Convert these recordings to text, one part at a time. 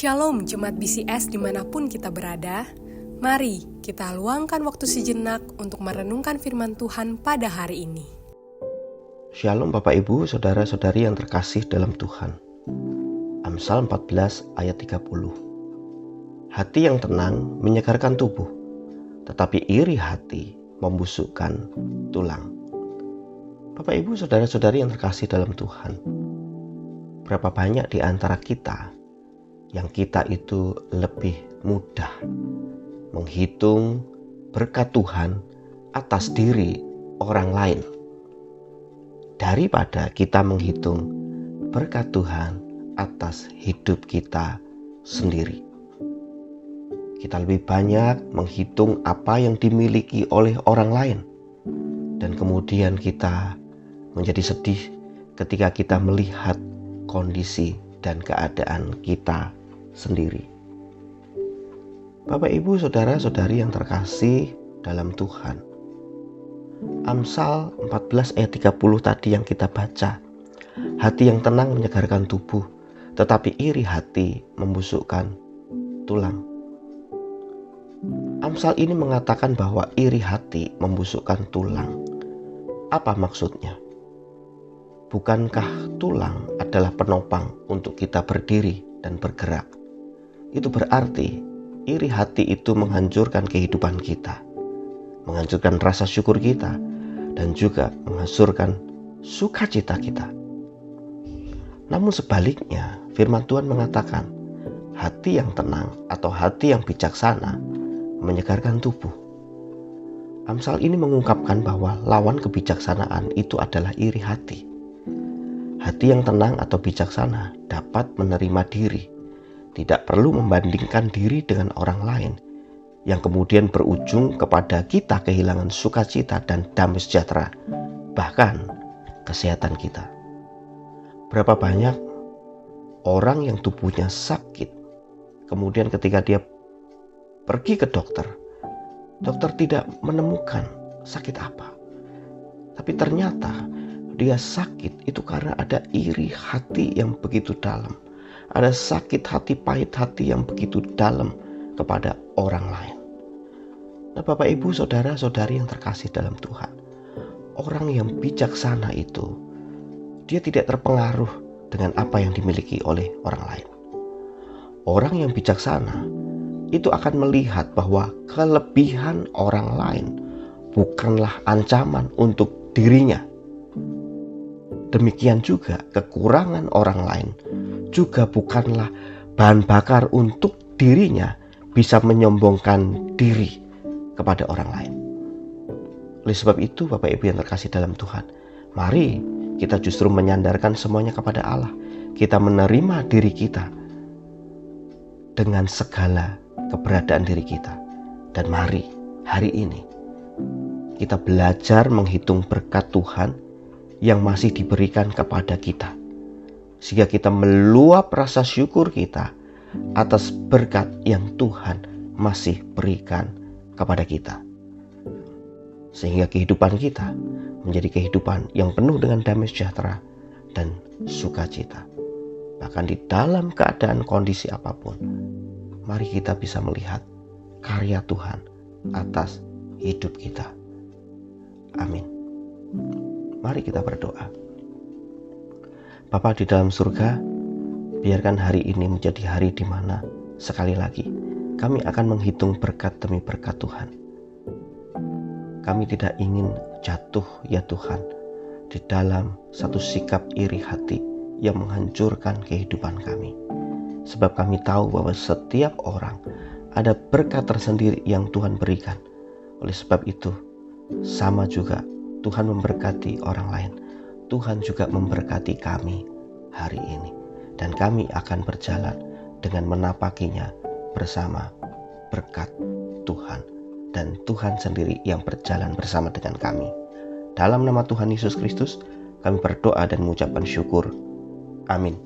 Shalom Jemaat BCS dimanapun kita berada. Mari kita luangkan waktu sejenak untuk merenungkan firman Tuhan pada hari ini. Shalom Bapak Ibu, Saudara-saudari yang terkasih dalam Tuhan. Amsal 14 ayat 30. Hati yang tenang menyegarkan tubuh, tetapi iri hati membusukkan tulang. Bapak Ibu, Saudara-saudari yang terkasih dalam Tuhan. Berapa banyak di antara kita yang kita itu lebih mudah menghitung berkat Tuhan atas diri orang lain daripada kita menghitung berkat Tuhan atas hidup kita sendiri. Kita lebih banyak menghitung apa yang dimiliki oleh orang lain, dan kemudian kita menjadi sedih ketika kita melihat kondisi dan keadaan kita sendiri. Bapak Ibu, Saudara-saudari yang terkasih dalam Tuhan, Amsal 14 ayat 30 tadi yang kita baca, hati yang tenang menyegarkan tubuh, tetapi iri hati membusukkan tulang. Amsal ini mengatakan bahwa iri hati membusukkan tulang. Apa maksudnya? Bukankah tulang adalah penopang untuk kita berdiri dan bergerak? Itu berarti iri hati itu menghancurkan kehidupan kita, menghancurkan rasa syukur kita, dan juga menghancurkan sukacita kita. Namun sebaliknya, firman Tuhan mengatakan, hati yang tenang atau hati yang bijaksana menyegarkan tubuh. Amsal ini mengungkapkan bahwa lawan kebijaksanaan itu adalah iri hati. Hati yang tenang atau bijaksana dapat menerima diri, tidak perlu membandingkan diri dengan orang lain, yang kemudian berujung kepada kita kehilangan sukacita dan damai sejahtera, bahkan kesehatan kita. Berapa banyak orang yang tubuhnya sakit, kemudian ketika dia pergi ke dokter, dokter tidak menemukan sakit apa. Tapi ternyata dia sakit itu karena ada iri hati yang begitu dalam. Ada sakit hati, pahit hati yang begitu dalam kepada orang lain. Nah, Bapak Ibu, Saudara-saudari yang terkasih dalam Tuhan, orang yang bijaksana itu, dia tidak terpengaruh dengan apa yang dimiliki oleh orang lain. Orang yang bijaksana itu akan melihat bahwa kelebihan orang lain bukanlah ancaman untuk dirinya. Demikian juga kekurangan orang lain juga bukanlah bahan bakar untuk dirinya bisa menyombongkan diri kepada orang lain. Oleh sebab itu, Bapak Ibu yang terkasih dalam Tuhan, mari kita justru menyandarkan semuanya kepada Allah. Kita menerima diri kita dengan segala keberadaan diri kita. Dan mari hari ini kita belajar menghitung berkat Tuhan yang masih diberikan kepada kita, sehingga kita meluap rasa syukur kita atas berkat yang Tuhan masih berikan kepada kita. Sehingga kehidupan kita menjadi kehidupan yang penuh dengan damai sejahtera dan sukacita. Bahkan di dalam keadaan kondisi apapun, mari kita bisa melihat karya Tuhan atas hidup kita. Amin. Mari kita berdoa. Bapa di dalam surga, biarkan hari ini menjadi hari di mana sekali lagi kami akan menghitung berkat demi berkat Tuhan. Kami tidak ingin jatuh ya Tuhan di dalam satu sikap iri hati yang menghancurkan kehidupan kami. Sebab kami tahu bahwa setiap orang ada berkat tersendiri yang Tuhan berikan. Oleh sebab itu, sama juga Tuhan memberkati orang lain. Tuhan juga memberkati kami hari ini, dan kami akan berjalan dengan menapakinya bersama berkat Tuhan, dan Tuhan sendiri yang berjalan bersama dengan kami. Dalam nama Tuhan Yesus Kristus kami berdoa dan mengucapkan syukur. Amin.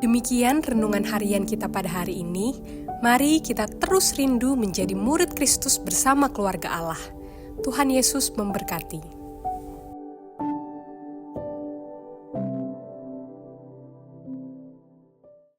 Demikian renungan harian kita pada hari ini. Mari kita terus rindu menjadi murid Kristus bersama keluarga Allah. Tuhan Yesus memberkati.